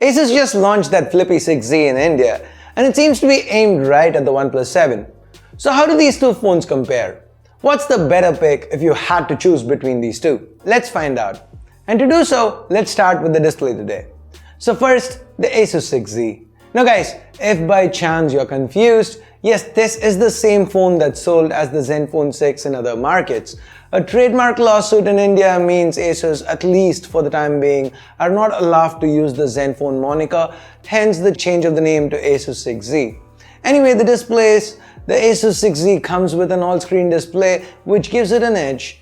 Asus just launched that flippy 6Z in India, and it seems to be aimed right at the OnePlus 7. So how do these two phones compare? What's the better pick if you had to choose between these two? Let's find out. And to do so, let's start with the display today. So first, the Asus 6Z. Now guys, if by chance you're confused, yes, this is the same phone that's sold as the Zenfone 6 in other markets. A trademark lawsuit in India means Asus, at least for the time being, are not allowed to use the Zenfone moniker, hence the change of the name to Asus 6Z. Anyway, the displays, the Asus 6Z comes with an all-screen display which gives it an edge.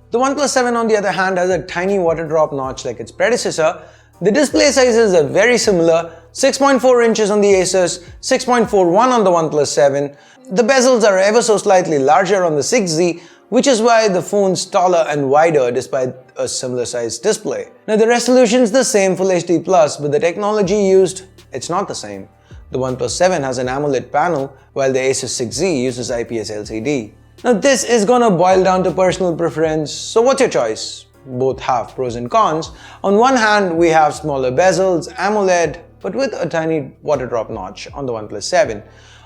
The OnePlus 7 on the other hand has a tiny water drop notch like its predecessor. The display sizes are very similar, 6.4 inches on the Asus, 6.41 on the OnePlus 7. The bezels are ever so slightly larger on the 6Z, which is why the phone's taller and wider despite a similar sized display. Now the resolution's the same Full HD+, but the technology used, it's not the same. The OnePlus 7 has an AMOLED panel, while the Asus 6Z uses IPS LCD. Now this is gonna boil down to personal preference, so what's your choice? Both have pros and cons. On one hand, we have smaller bezels, AMOLED, but with a tiny water drop notch on the OnePlus 7.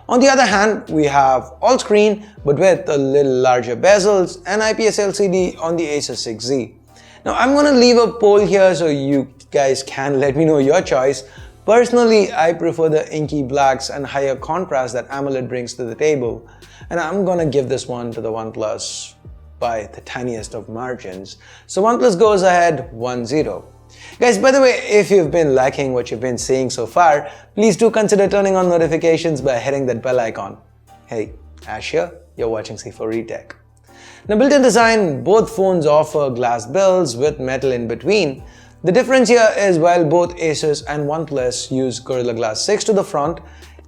On the other hand, we have all screen, but with a little larger bezels and IPS LCD on the Asus 6Z. Now I'm gonna leave a poll here so you guys can let me know your choice. Personally, I prefer the inky blacks and higher contrast that AMOLED brings to the table, and I'm gonna give this one to the OnePlus by the tiniest of margins. So OnePlus goes ahead 1-0. Guys, by the way, if you've been liking what you've been seeing so far, please do consider turning on notifications by hitting that bell icon. Hey, Ash here, you're watching C4E Tech. Now, built-in design, both phones offer glass builds with metal in between. The difference here is while both Asus and OnePlus use Gorilla Glass 6 to the front,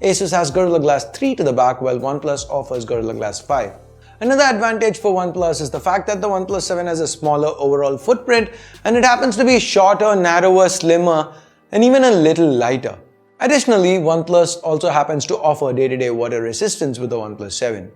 Asus has Gorilla Glass 3 to the back, while OnePlus offers Gorilla Glass 5. Another advantage for OnePlus is the fact that the OnePlus 7 has a smaller overall footprint, and it happens to be shorter, narrower, slimmer, and even a little lighter. Additionally, OnePlus also happens to offer day-to-day water resistance with the OnePlus 7.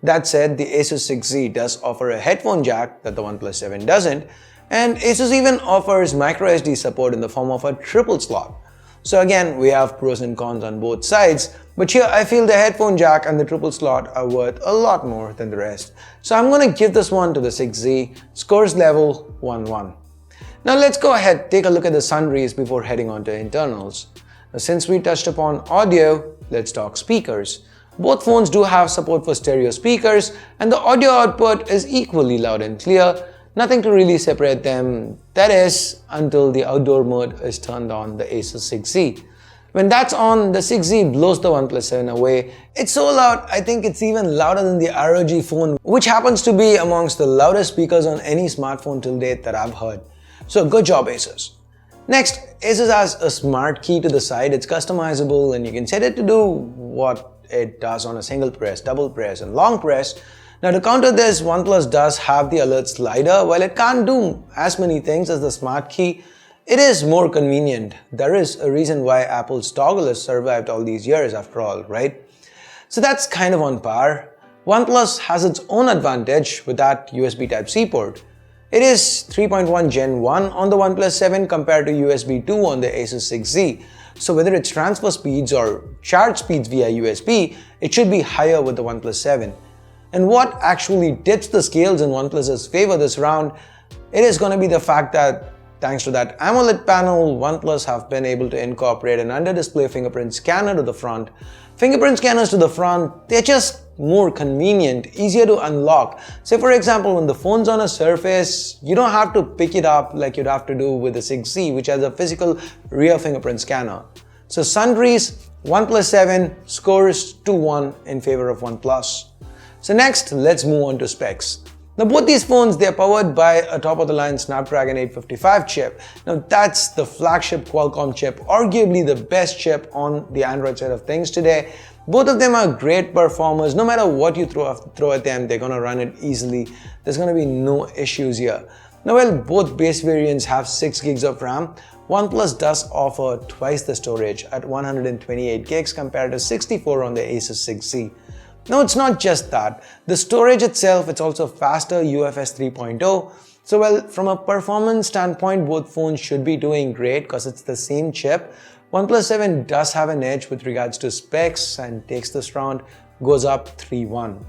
That said, the Asus 6Z does offer a headphone jack that the OnePlus 7 doesn't, and Asus even offers microSD support in the form of a triple slot. So again, we have pros and cons on both sides, but here I feel the headphone jack and the triple slot are worth a lot more than the rest. So I'm gonna give this one to the 6Z, scores level 1-1. Now let's go ahead, take a look at the Sundries before heading on to internals. Now since we touched upon audio, let's talk speakers. Both phones do have support for stereo speakers, and the audio output is equally loud and clear. Nothing to really separate them, that is, until the outdoor mode is turned on the Asus 6Z. When that's on, the 6Z blows the OnePlus 7 away. It's so loud, I think it's even louder than the ROG phone, which happens to be amongst the loudest speakers on any smartphone till date that I've heard. So good job Asus. Next, Asus has a smart key to the side. It's customizable and you can set it to do what it does on a single press, double press and long press. Now to counter this, OnePlus does have the alert slider. While it can't do as many things as the smart key, it is more convenient. There is a reason why Apple's toggle has survived all these years after all, right? So that's kind of on par. OnePlus has its own advantage with that USB Type-C port. It is 3.1 Gen 1 on the OnePlus 7 compared to USB 2 on the Asus 6Z. So whether it's transfer speeds or charge speeds via USB, it should be higher with the OnePlus 7. And what actually tips the scales in OnePlus's favor this round, it is going to be the fact that thanks to that AMOLED panel, OnePlus have been able to incorporate an under-display fingerprint scanner to the front. Fingerprint scanners to the front, they're just more convenient, easier to unlock. Say for example, when the phone's on a surface, you don't have to pick it up like you'd have to do with the 6Z, which has a physical rear fingerprint scanner. So Sundry's OnePlus 7 scores 2-1 in favor of OnePlus. So next, let's move on to specs. Now both these phones, they're powered by a top-of-the-line Snapdragon 855 chip. Now that's the flagship Qualcomm chip, arguably the best chip on the Android side of things today. Both of them are great performers. No matter what you throw at them, they're gonna run it easily. There's gonna be no issues here. Now while both base variants have 6 gigs of RAM, OnePlus does offer twice the storage at 128 gigs compared to 64 on the Asus 6Z. Now it's not just that, the storage itself, it's also faster UFS 3.0. So well, from a performance standpoint, both phones should be doing great because it's the same chip. OnePlus 7 does have an edge with regards to specs and takes this round, goes up 3-1.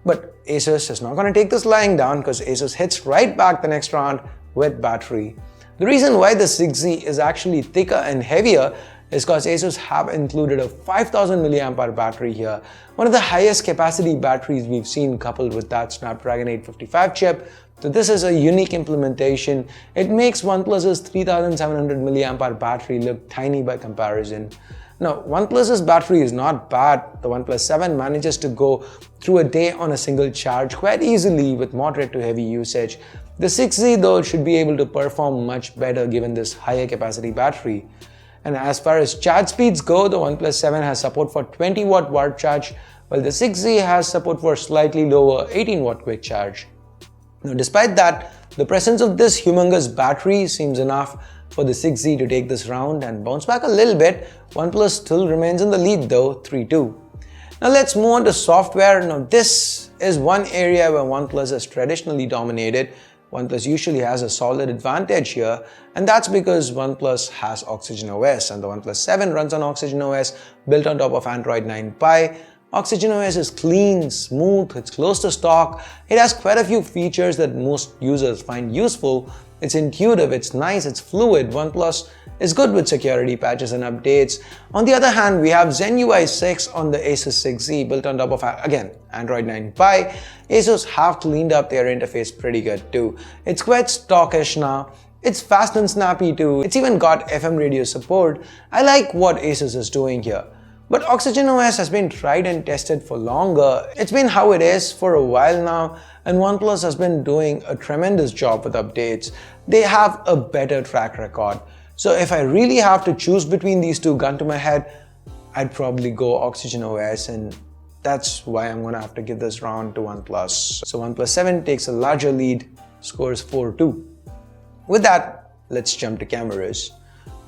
But Asus is not going to take this lying down because Asus hits right back the next round with battery. The reason why the 6Z is actually thicker and heavier is because Asus have included a 5000 mAh battery here, one of the highest capacity batteries we've seen coupled with that Snapdragon 855 chip. So this is a unique implementation. It makes OnePlus's 3700 mAh battery look tiny by comparison. Now, OnePlus's battery is not bad. The OnePlus 7 manages to go through a day on a single charge quite easily with moderate to heavy usage. The 6Z though should be able to perform much better given this higher capacity battery. And as far as charge speeds go, the OnePlus 7 has support for 20-watt word charge, while the 6Z has support for slightly lower 18-watt quick charge. Now, despite that, the presence of this humongous battery seems enough for the 6Z to take this round and bounce back a little bit. OnePlus still remains in the lead though, 3-2. Now let's move on to software. Now this is one area where OnePlus has traditionally dominated. OnePlus usually has a solid advantage here, and that's because OnePlus has Oxygen OS, and the OnePlus 7 runs on Oxygen OS built on top of Android 9 Pie. Oxygen OS is clean, smooth, it's close to stock, it has quite a few features that most users find useful. It's intuitive, it's nice, it's fluid. OnePlus is good with security patches and updates. On the other hand, we have Zen UI 6 on the Asus 6Z built on top of, again, Android 9 Pie. Asus have cleaned up their interface pretty good too. It's quite stockish now. It's fast and snappy too. It's even got FM radio support. I like what Asus is doing here. But Oxygen OS has been tried and tested for longer. It's been how it is for a while now, and OnePlus has been doing a tremendous job with updates. They have a better track record. So if I really have to choose between these two, gun to my head, I'd probably go Oxygen OS, and that's why I'm gonna have to give this round to OnePlus. So OnePlus 7 takes a larger lead, scores 4-2. With that, let's jump to cameras.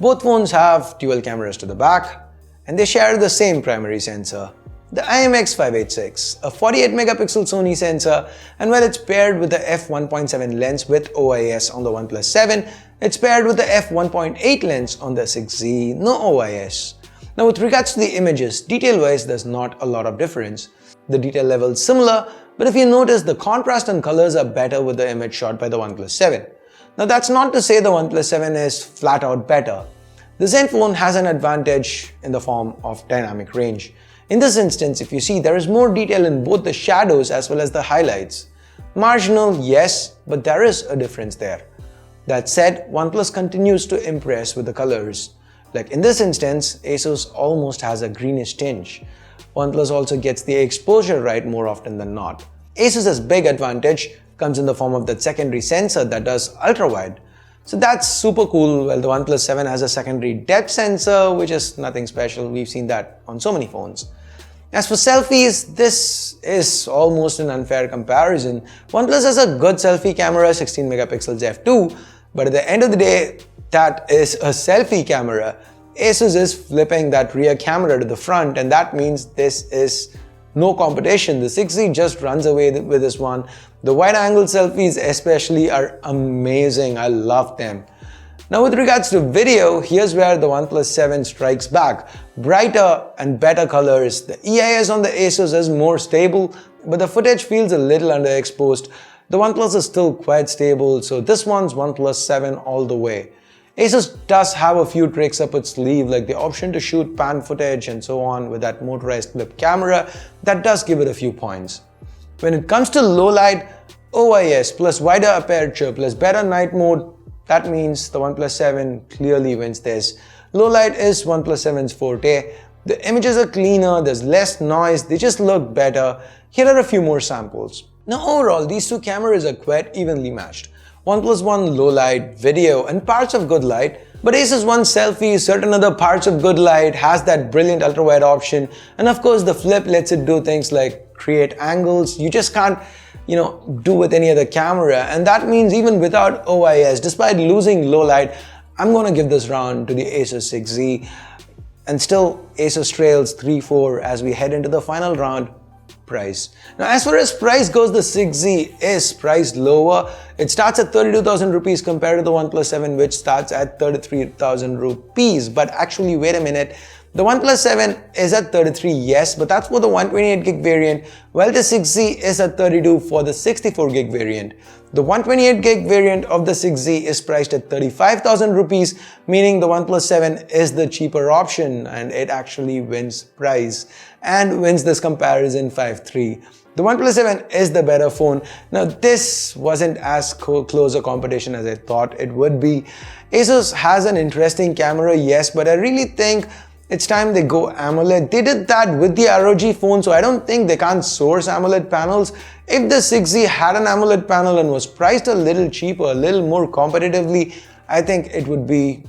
Both phones have dual cameras to the back, and they share the same primary sensor, the IMX586, a 48 megapixel Sony sensor, and while it's paired with the f1.7 lens with OIS on the OnePlus 7, it's paired with the f1.8 lens on the 6Z, no OIS. Now with regards to the images, detail-wise there's not a lot of difference. The detail level is similar, but if you notice the contrast and colors are better with the image shot by the OnePlus 7. Now that's not to say the OnePlus 7 is flat out better. The Zenfone has an advantage in the form of dynamic range. In this instance, if you see, there is more detail in both the shadows as well as the highlights. Marginal, yes, but there is a difference there. That said, OnePlus continues to impress with the colors. Like in this instance, Asus almost has a greenish tinge. OnePlus also gets the exposure right more often than not. Asus's big advantage comes in the form of that secondary sensor that does ultra-wide. So that's super cool. Well, the OnePlus 7 has a secondary depth sensor, which is nothing special. We've seen that on so many phones. As for selfies, this is almost an unfair comparison. OnePlus has a good selfie camera, 16 megapixels f2, but at the end of the day, that is a selfie camera. Asus is flipping that rear camera to the front, and that means this is no competition. The 6Z just runs away with this one. The wide-angle selfies especially are amazing. I love them. Now with regards to video, here's where the OnePlus 7 strikes back. Brighter and better colors. The EIS on the Asus is more stable, but the footage feels a little underexposed. The OnePlus is still quite stable, so this one's OnePlus 7 all the way. Asus does have a few tricks up its sleeve, like the option to shoot pan footage and so on with that motorized flip camera. That does give it a few points. When it comes to low light, OIS plus wider aperture plus better night mode, that means the OnePlus 7 clearly wins this. Low light is OnePlus 7's forte. The images are cleaner, there's less noise, they just look better. Here are a few more samples. Now overall, these two cameras are quite evenly matched. OnePlus won low light, video and parts of good light, but Asus won selfies, certain other parts of good light, has that brilliant ultra-wide option, and of course the flip lets it do things like create angles you just can't, do with any other camera. And that means even without OIS, despite losing low light, I'm gonna give this round to the Asus 6Z. And still, Asus trails 3-4 as we head into the final round price. Now, as far as price goes, the 6Z is priced lower. It starts at 32,000 rupees compared to the OnePlus 7, which starts at 33,000 rupees. But actually, wait a minute. The OnePlus 7 is at 33, yes, but that's for the 128 gig variant, while the 6Z is at 32 for the 64 gig variant. The 128 gig variant of the 6Z is priced at 35,000 rupees, meaning the OnePlus 7 is the cheaper option and it actually wins price and wins this comparison 5-3. The OnePlus 7 is the better phone. Now, this wasn't as close a competition as I thought it would be. Asus has an interesting camera, yes, but I really think it's time they go AMOLED. They did that with the ROG phone, so I don't think they can't source AMOLED panels. If the 6Z had an AMOLED panel and was priced a little cheaper, a little more competitively, I think it would be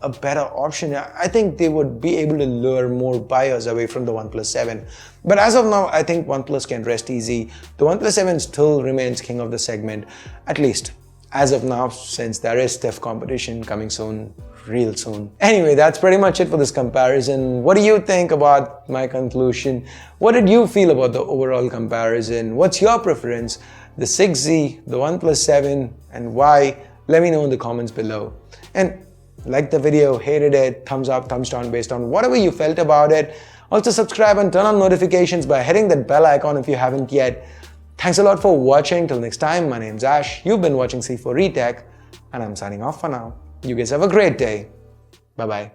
a better option. I think they would be able to lure more buyers away from the OnePlus 7. But as of now, I think OnePlus can rest easy. The OnePlus 7 still remains king of the segment, at least as of now, since there is stiff competition coming soon, real soon. Anyway, that's pretty much it for this comparison. What do you think about my conclusion? What did you feel about the overall comparison? What's your preference? The 6Z, the OnePlus 7, and why? Let me know in the comments below. And like the video, hated it, thumbs up, thumbs down based on whatever you felt about it. Also subscribe and turn on notifications by hitting that bell icon if you haven't yet. Thanks a lot for watching. Till next time, my name's Ash. You've been watching C4 Retech, and I'm signing off for now. You guys have a great day. Bye-bye.